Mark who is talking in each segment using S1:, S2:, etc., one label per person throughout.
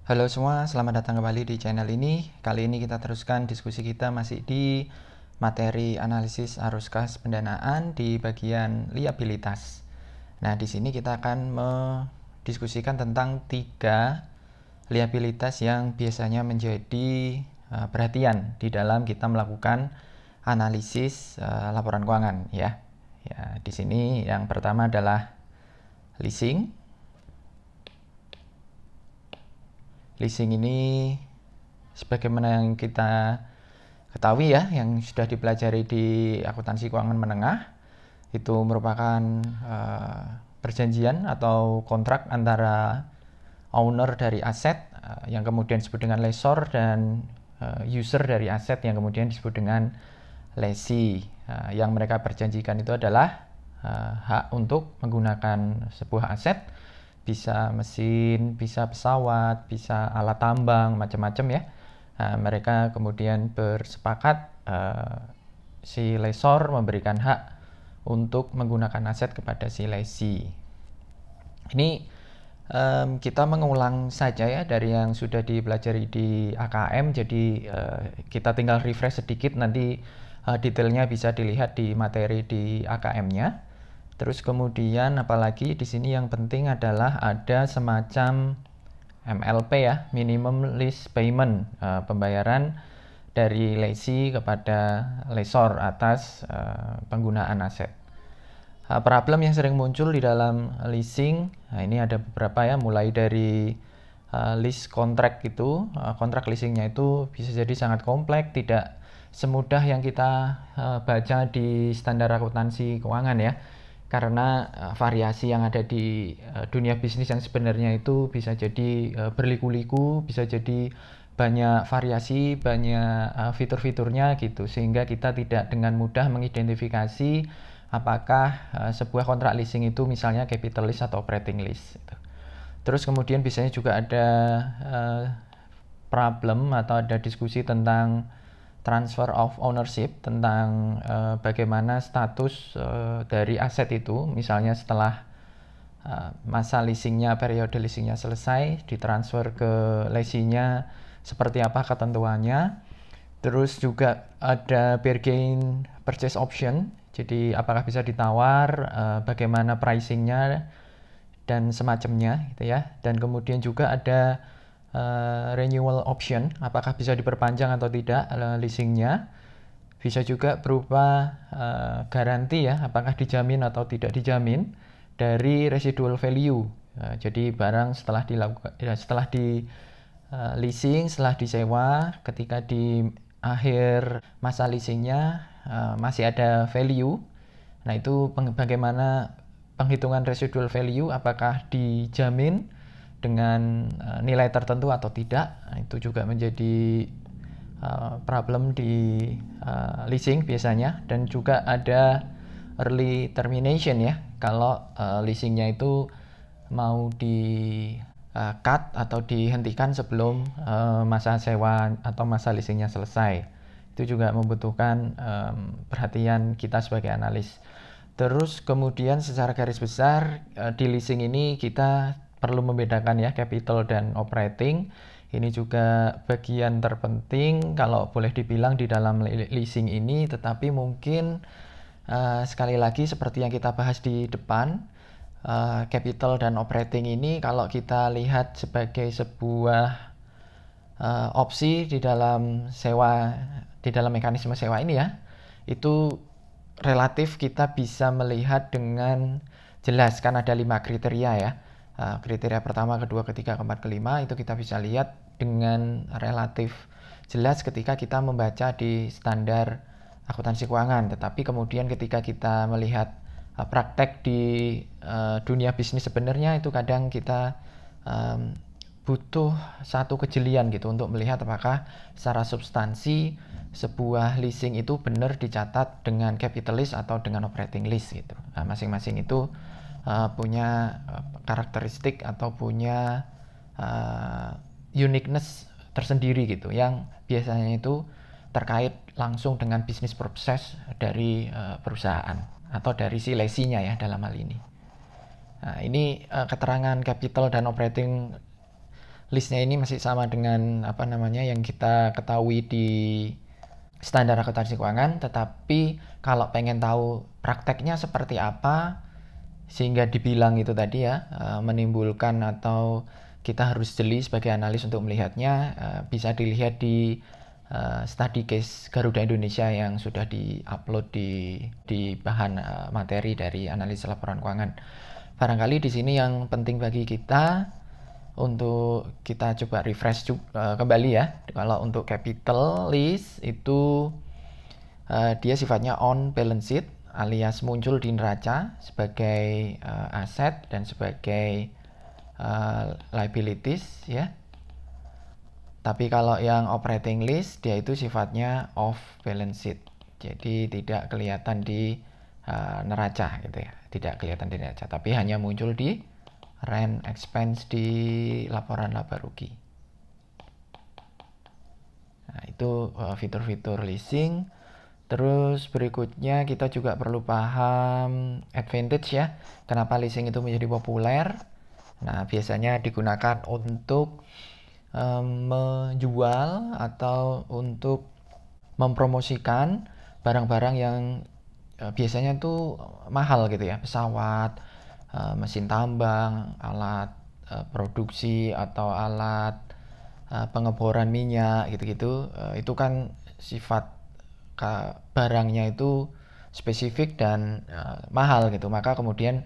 S1: Halo semua, selamat datang kembali di channel ini. Kali ini kita teruskan diskusi kita masih di materi analisis arus kas pendanaan di bagian liabilitas. Nah, di sini kita akan mendiskusikan tentang 3 liabilitas yang biasanya menjadi perhatian di dalam kita melakukan analisis laporan keuangan ya. Ya, di sini yang pertama adalah leasing. Leasing ini sebagaimana yang kita ketahui ya, yang sudah dipelajari di akuntansi keuangan menengah, itu merupakan perjanjian atau kontrak antara owner dari aset yang kemudian disebut dengan lessor dan user dari aset yang kemudian disebut dengan lessee. Yang mereka perjanjikan itu adalah hak untuk menggunakan sebuah aset, bisa mesin, bisa pesawat, bisa alat tambang, macam-macam ya. Mereka kemudian bersepakat si lessor memberikan hak untuk menggunakan aset kepada si lessee. Ini kita mengulang saja ya dari yang sudah dipelajari di AKM, jadi kita tinggal refresh sedikit, nanti detailnya bisa dilihat di materi di AKM-nya. Terus kemudian apalagi di sini yang penting adalah ada semacam MLP ya, minimum lease payment, pembayaran dari lessee kepada lessor atas penggunaan aset. Problem yang sering muncul di dalam leasing, ini ada beberapa ya, mulai dari lease kontrak itu, kontrak leasingnya itu bisa jadi sangat kompleks, tidak semudah yang kita baca di standar akuntansi keuangan ya. Karena variasi yang ada di dunia bisnis yang sebenarnya itu bisa jadi berliku-liku, bisa jadi banyak variasi, banyak fitur-fiturnya gitu, sehingga kita tidak dengan mudah mengidentifikasi apakah sebuah kontrak leasing itu misalnya capital lease atau operating lease gitu. Terus kemudian biasanya juga ada problem atau ada diskusi tentang transfer of ownership, tentang bagaimana status dari aset itu, misalnya setelah masa leasingnya, periode leasingnya selesai, ditransfer ke lessee-nya, seperti apa ketentuannya. Terus juga ada bargain purchase option, jadi apakah bisa ditawar, bagaimana pricing-nya, dan semacamnya gitu ya. Dan kemudian juga ada renewal option, apakah bisa diperpanjang atau tidak leasingnya. Bisa juga berupa garansi ya, apakah dijamin atau tidak dijamin dari residual value. Jadi barang setelah di leasing, setelah disewa, ketika di akhir masa leasingnya masih ada value. Nah, itu bagaimana penghitungan residual value, apakah dijamin dengan nilai tertentu atau tidak. Nah, itu juga menjadi problem di leasing biasanya. Dan juga ada early termination ya, kalau leasingnya itu mau di cut atau dihentikan sebelum masa sewa atau masa leasingnya selesai. Itu juga membutuhkan perhatian kita sebagai analis. Terus kemudian secara garis besar di leasing ini kita perlu membedakan ya capital dan operating. Ini juga bagian terpenting kalau boleh dibilang di dalam leasing ini, tetapi mungkin sekali lagi seperti yang kita bahas di depan, capital dan operating ini kalau kita lihat sebagai sebuah opsi di dalam sewa, di dalam mekanisme sewa ini ya, itu relatif kita bisa melihat dengan jelas, kan ada 5 kriteria ya. Kriteria pertama, kedua, ketiga, keempat, kelima itu kita bisa lihat dengan relatif jelas ketika kita membaca di standar akuntansi keuangan. Tetapi kemudian ketika kita melihat praktek di dunia bisnis sebenarnya, itu kadang kita butuh satu kejelian gitu untuk melihat apakah secara substansi sebuah leasing itu benar dicatat dengan capital lease atau dengan operating lease gitu. Nah, masing-masing itu punya karakteristik atau punya uniqueness tersendiri gitu, yang biasanya itu terkait langsung dengan bisnis proses dari perusahaan atau dari si lessee-nya ya dalam hal ini. Nah, ini keterangan capital dan operating listnya ini masih sama dengan apa namanya yang kita ketahui di standar akuntansi keuangan, tetapi kalau pengen tahu prakteknya seperti apa sehingga dibilang itu tadi ya menimbulkan atau kita harus jeli sebagai analis untuk melihatnya, bisa dilihat di study case Garuda Indonesia yang sudah di-upload di bahan materi dari analis laporan keuangan. Barangkali di sini yang penting bagi kita untuk kita coba refresh kembali ya. Kalau untuk capital list itu dia sifatnya on balance sheet alias muncul di neraca sebagai aset dan sebagai liabilities ya. Tapi kalau yang operating list dia itu sifatnya off balance sheet. Jadi tidak kelihatan di neraca gitu ya. Tidak kelihatan di neraca, tapi hanya muncul di rent expense di laporan laba rugi. Nah, itu fitur-fitur leasing. Terus berikutnya kita juga perlu paham advantage ya. Kenapa leasing itu menjadi populer? Nah, biasanya digunakan untuk menjual atau untuk mempromosikan barang-barang yang biasanya tuh mahal gitu ya, pesawat, mesin tambang, alat produksi atau alat pengeboran minyak gitu-gitu. Itu kan sifat barangnya itu spesifik dan mahal gitu, maka kemudian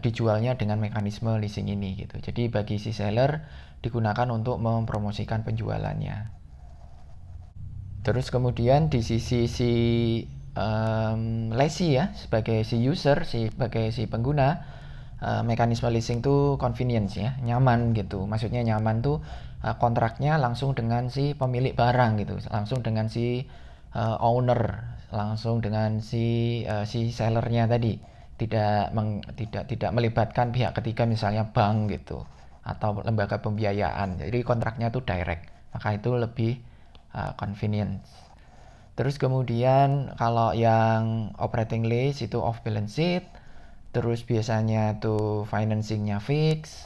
S1: dijualnya dengan mekanisme leasing ini gitu. Jadi bagi si seller digunakan untuk mempromosikan penjualannya. Terus kemudian di sisi si lessee ya, sebagai si user, sebagai si pengguna, mekanisme leasing tuh convenience ya, nyaman gitu. Maksudnya nyaman tuh kontraknya langsung dengan si pemilik barang gitu, langsung dengan si owner, langsung dengan si sellernya tadi, tidak melibatkan pihak ketiga misalnya bank gitu atau lembaga pembiayaan. Jadi kontraknya tuh direct, maka itu lebih convenience. Terus kemudian kalau yang operating lease itu off balance sheet, terus biasanya tuh financingnya fix,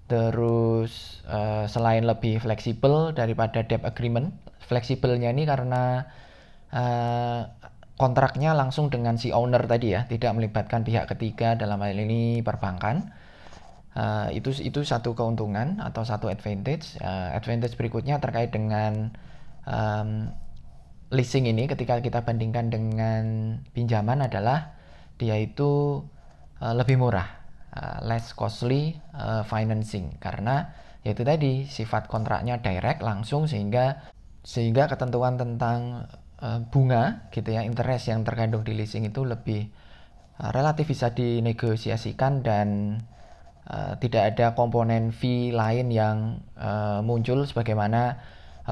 S1: terus selain lebih fleksibel daripada debt agreement, fleksibelnya ini karena kontraknya langsung dengan si owner tadi ya, tidak melibatkan pihak ketiga, dalam hal ini perbankan. Itu satu keuntungan atau satu advantage. Advantage berikutnya terkait dengan leasing ini ketika kita bandingkan dengan pinjaman adalah dia itu lebih murah, less costly financing, karena yaitu tadi sifat kontraknya direct langsung sehingga ketentuan tentang bunga gitu ya, interest yang terkandung di leasing itu lebih relatif bisa dinegosiasikan dan tidak ada komponen fee lain yang muncul sebagaimana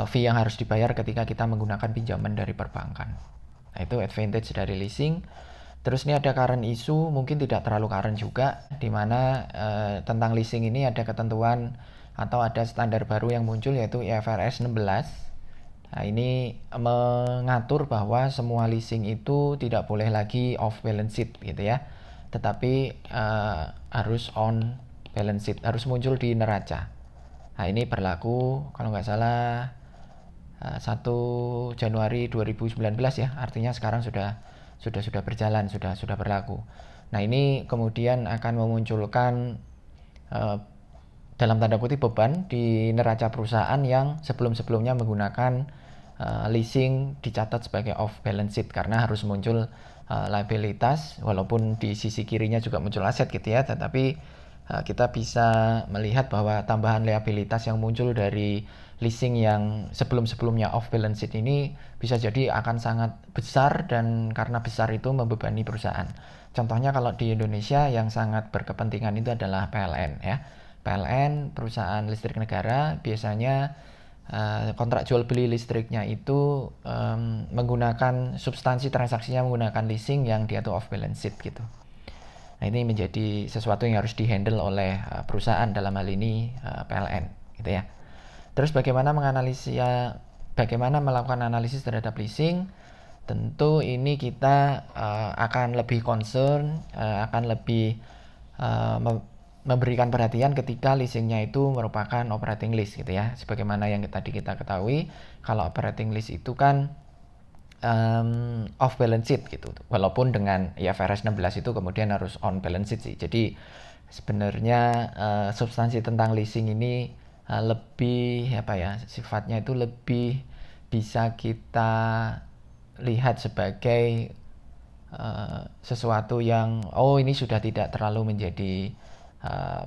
S1: fee yang harus dibayar ketika kita menggunakan pinjaman dari perbankan. Nah, itu advantage dari leasing. Terus ini ada current issue, mungkin tidak terlalu current juga, di mana tentang leasing ini ada ketentuan atau ada standar baru yang muncul yaitu IFRS 16. Nah, ini mengatur bahwa semua leasing itu tidak boleh lagi off balance sheet gitu ya, tetapi harus on balance sheet, harus muncul di neraca. Nah, ini berlaku kalau nggak salah 1 Januari 2019 ya, artinya sekarang sudah berjalan, sudah berlaku. Nah, ini kemudian akan memunculkan dalam tanda kutip beban di neraca perusahaan yang sebelum-sebelumnya menggunakan leasing dicatat sebagai off balance sheet karena harus muncul liabilitas, walaupun di sisi kirinya juga muncul aset gitu ya, tetapi kita bisa melihat bahwa tambahan liabilitas yang muncul dari leasing yang sebelum-sebelumnya off balance sheet ini bisa jadi akan sangat besar, dan karena besar itu membebani perusahaan. Contohnya kalau di Indonesia yang sangat berkepentingan itu adalah PLN ya. PLN, perusahaan listrik negara, biasanya kontrak jual beli listriknya itu menggunakan substansi transaksinya menggunakan leasing yang dia tuh off balance sheet gitu. Nah, ini menjadi sesuatu yang harus dihandle oleh perusahaan, dalam hal ini PLN gitu ya. Terus bagaimana melakukan analisis terhadap leasing? Tentu ini kita akan lebih concern, akan lebih memberikan perhatian ketika leasingnya itu merupakan operating lease gitu ya. Sebagaimana yang tadi kita ketahui, kalau operating lease itu kan off balance sheet gitu. Walaupun dengan IFRS 16 itu kemudian harus on balance sheet sih. Jadi sebenarnya substansi tentang leasing ini lebih apa ya, sifatnya itu lebih bisa kita lihat sebagai sesuatu yang ini sudah tidak terlalu menjadi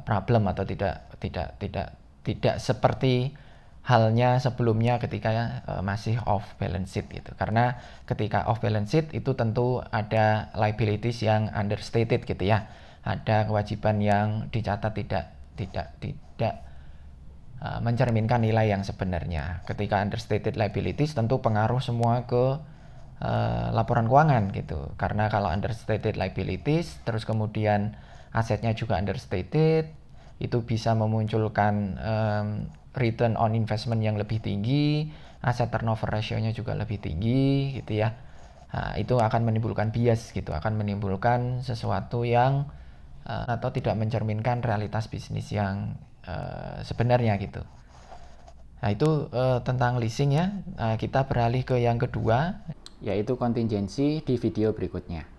S1: problem atau tidak seperti halnya sebelumnya ketika masih off balance sheet gitu. Karena ketika off balance sheet itu tentu ada liabilities yang understated gitu ya. Ada kewajiban yang dicatat tidak mencerminkan nilai yang sebenarnya. Ketika understated liabilities tentu pengaruh semua ke laporan keuangan gitu. Karena kalau understated liabilities terus kemudian asetnya juga understated, itu bisa memunculkan return on investment yang lebih tinggi, aset turnover ratio-nya juga lebih tinggi gitu ya. Nah, itu akan menimbulkan bias gitu, akan menimbulkan sesuatu yang atau tidak mencerminkan realitas bisnis yang sebenarnya gitu. Nah, itu tentang leasing ya. Kita beralih ke yang kedua,
S2: yaitu kontingensi di video berikutnya.